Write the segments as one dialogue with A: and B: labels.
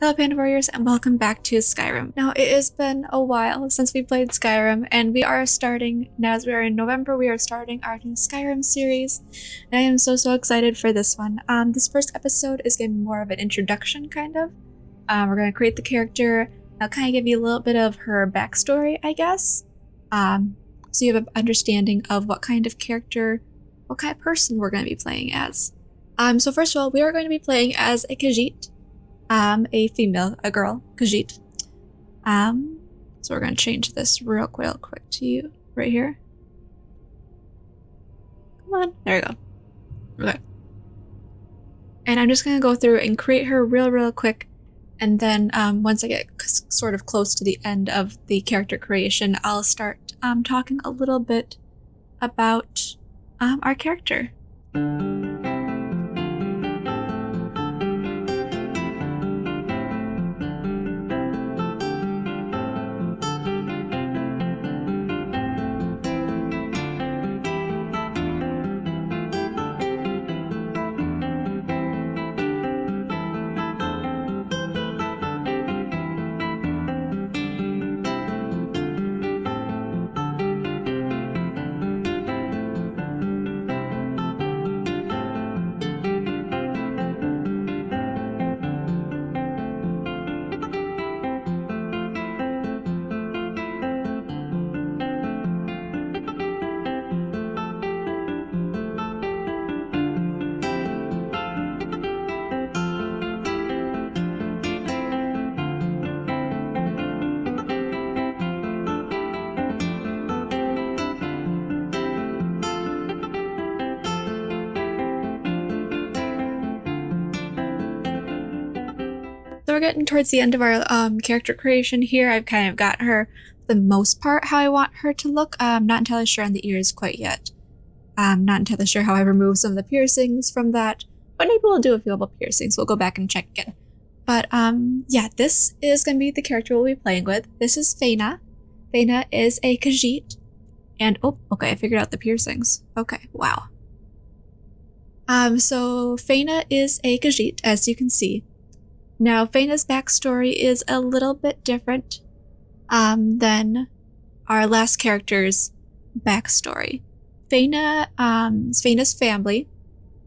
A: Hello Panda Warriors and welcome back to Skyrim. Now it has been a while since we played Skyrim and we are starting, now as we are in November, we are starting our new Skyrim series. And I am so excited for this one. This first episode is going to be more of an introduction kind of. We're going to create the character. I'll kind of give you a little bit of her backstory, I guess. So you have an understanding of what kind of character, what kind of person we're going to be playing as. So first of all, we are going to be playing as a Khajiit. A female, a girl, Khajiit. So we're gonna change this real quick to you right here. Come on, there we go. Okay. And I'm just gonna go through and create her real quick, and then once I get sort of close to the end of the character creation, I'll start talking a little bit about our character. So we're getting towards the end of our character creation here. I've kind of got her, for the most part, how I want her to look. I'm not entirely sure on the ears quite yet. I'm not entirely sure how I removed some of the piercings from that. But maybe we'll do a few little piercings. We'll go back and check again. But yeah, this is going to be the character we'll be playing with. This is Fayna. Fayna is a Khajiit. And, oh, okay, I figured out the piercings. Okay, wow. So Fayna is a Khajiit, as you can see. Now, Fayna's backstory is a little bit different than our last character's backstory. Fayna's family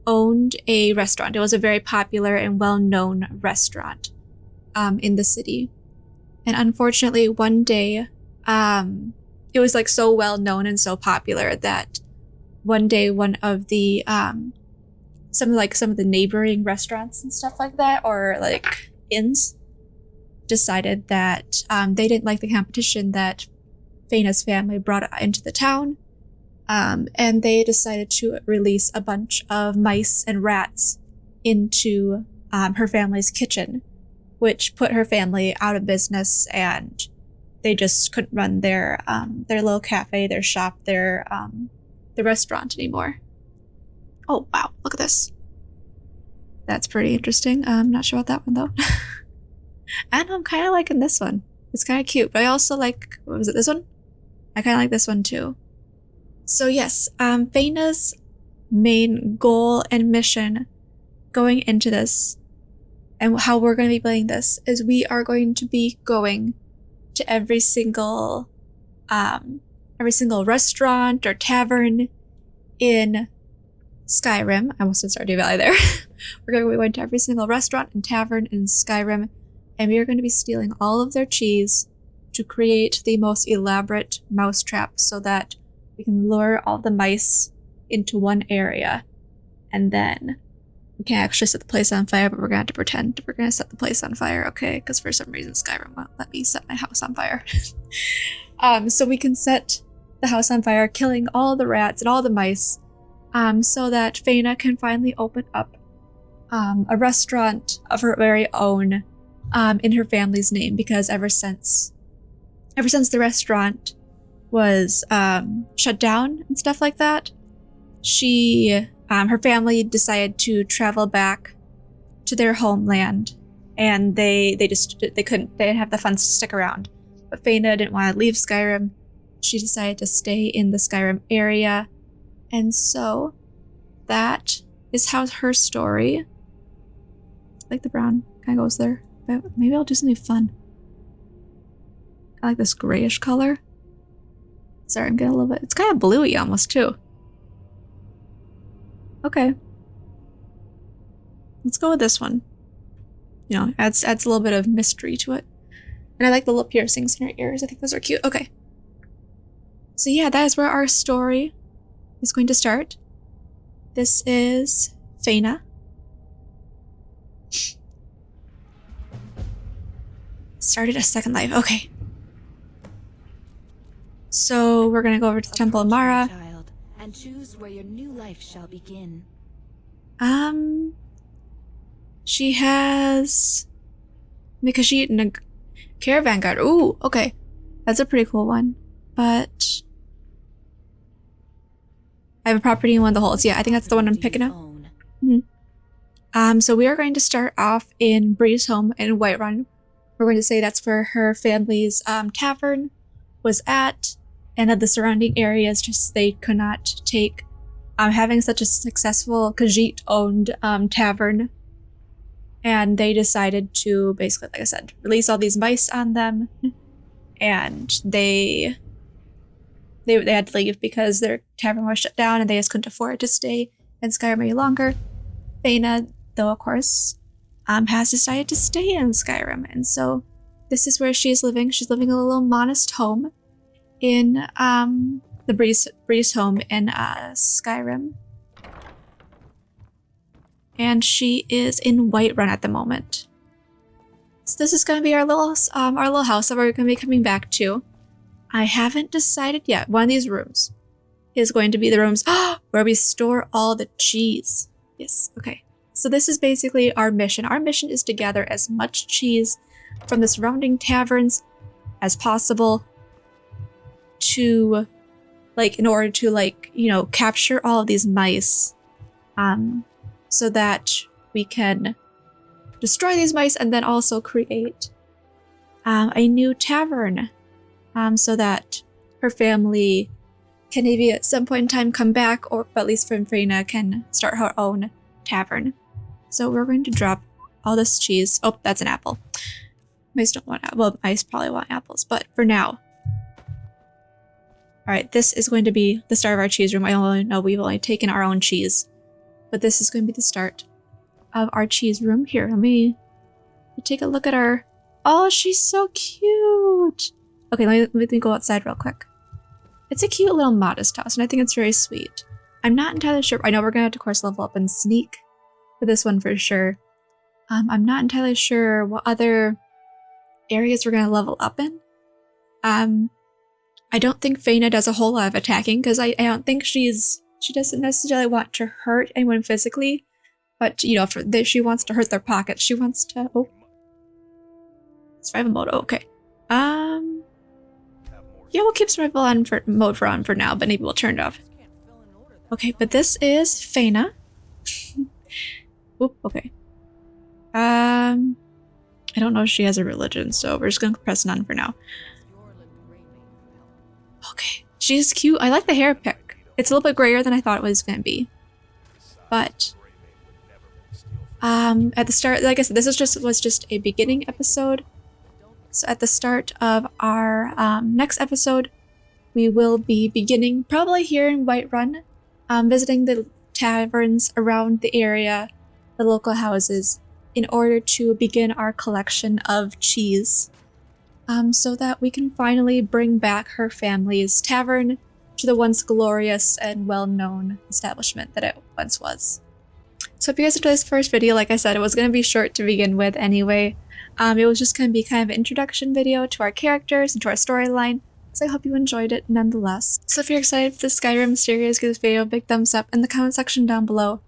A: owned a restaurant. It was a very popular and well-known restaurant in the city. And unfortunately, one day, it was like so well-known and so popular that one day one of the some of the neighboring restaurants and stuff like that, or like inns, decided that they didn't like the competition that Fayna's family brought into the town, and they decided to release a bunch of mice and rats into her family's kitchen, which put her family out of business, and they just couldn't run their little cafe, their shop, the restaurant anymore. Oh, wow, look at this. That's pretty interesting. I'm not sure about that one, though. And I'm kind of liking this one. It's kind of cute, but I also like, what was it, this one? I kind of like this one, too. So yes, Fayna's main goal and mission going into this, and how we're going to be playing this, is we are going to be going to every single restaurant or tavern in Skyrim. I almost said Stardew Valley there. We're going to be going to every single restaurant and tavern in Skyrim, and we are going to be stealing all of their cheese to create the most elaborate mousetrap so that we can lure all the mice into one area. And then we can't actually set the place on fire, but we're going to have to pretend we're going to set the place on fire, okay? Because for some reason Skyrim won't let me set my house on fire. So we can set the house on fire, killing all the rats and all the mice, so that Fayna can finally open up a restaurant of her very own in her family's name, because ever since the restaurant was shut down and stuff like that, her family decided to travel back to their homeland, and they didn't have the funds to stick around. But Fayna didn't want to leave Skyrim. She decided to stay in the Skyrim area, and so that is how her story, like the brown, kind of goes there. But maybe I'll do something fun. I like this grayish color. Sorry, I'm getting a little bit... It's kind of bluey almost, too. Okay. Let's go with this one. You know, adds a little bit of mystery to it. And I like the little piercings in her ears. I think those are cute. Okay. So yeah, that is where our story is going to start. This is Fayna. Started a second life. Okay. So we're gonna go over to the Temple of Mara.
B: Child, and choose where your new life shall begin.
A: She has Mikashit and a caravan guard. Ooh, okay. That's a pretty cool one. But I have a property in one of the holes. Yeah, I think that's the one I'm picking up. So we are going to start off in Bree's home in Whiterun. We're going to say that's where her family's tavern was at, and that the surrounding areas just they could not take having such a successful Khajiit-owned tavern. And they decided to basically, like I said, release all these mice on them, and they had to leave because their tavern was shut down and they just couldn't afford to stay in Skyrim any longer. Fayna, though, of course, has decided to stay in Skyrim, and so this is where she's living. She's living in a little modest home in the Bree's home in Skyrim. And she is in Whiterun at the moment. So this is going to be our little house that we're going to be coming back to. I haven't decided yet. One of these rooms is going to be the rooms where we store all the cheese. Yes, okay. So this is basically our mission. Our mission is to gather as much cheese from the surrounding taverns as possible to, like, in order to, like, you know, capture all of these mice. So that we can destroy these mice and then also create a new tavern so that her family can maybe at some point in time come back, or at least Fayna can start her own tavern. So we're going to drop all this cheese. Oh, that's an apple. Mice don't want apples. Well, mice probably want apples, but for now. Alright, this is going to be the start of our cheese room. I only know we've only taken our own cheese. But this is going to be the start of our cheese room. Here, let me take a look at her. Oh, she's so cute. Okay, let me go outside real quick. It's a cute little modest house, and I think it's very sweet. I'm not entirely sure. I know we're going to have to, of course, level up and sneak for this one for sure. I'm not entirely sure what other areas we're going to level up in. I don't think Fayna does a whole lot of attacking, because I don't think she doesn't necessarily want to hurt anyone physically, but, you know, for this, she wants to hurt their pockets. She wants to... Oh. Survival mode. Oh, okay. Yeah, we'll keep survival mode for now, but maybe we'll turn it off. Okay, but this is Fayna. Oop, okay. I don't know if she has a religion, so we're just gonna press none for now. Okay, she's cute. I like the hair pick. It's a little bit grayer than I thought it was going to be. But at the start, like I said, this was just a beginning episode. So at the start of our next episode, we will be beginning probably here in Whiterun, visiting the taverns around the area, the local houses, in order to begin our collection of cheese, so that we can finally bring back her family's tavern to the once glorious and well-known establishment that it once was. So if you guys enjoyed this first video, like I said, it was going to be short to begin with anyway. It was just going to be kind of an introduction video to our characters and to our storyline, so I hope you enjoyed it nonetheless. So if you're excited for the Skyrim series, give this video a big thumbs up in the comment section down below.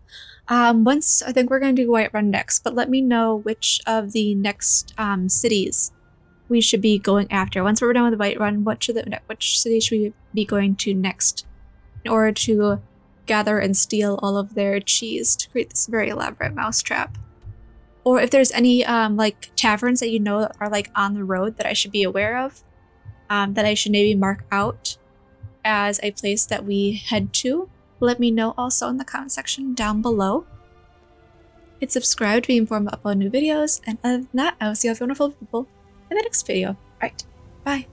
A: I think we're going to do Whiterun next, but let me know which of the next cities we should be going after. Once we're done with Whiterun, which city should we be going to next in order to gather and steal all of their cheese to create this very elaborate mousetrap? Or if there's any like taverns that you know that are like on the road that I should be aware of, that I should maybe mark out as a place that we head to, let me know also in the comment section down below. hit subscribe to be informed about upload new videos, and other than that, I will see you all wonderful people in the next video. Alright, bye.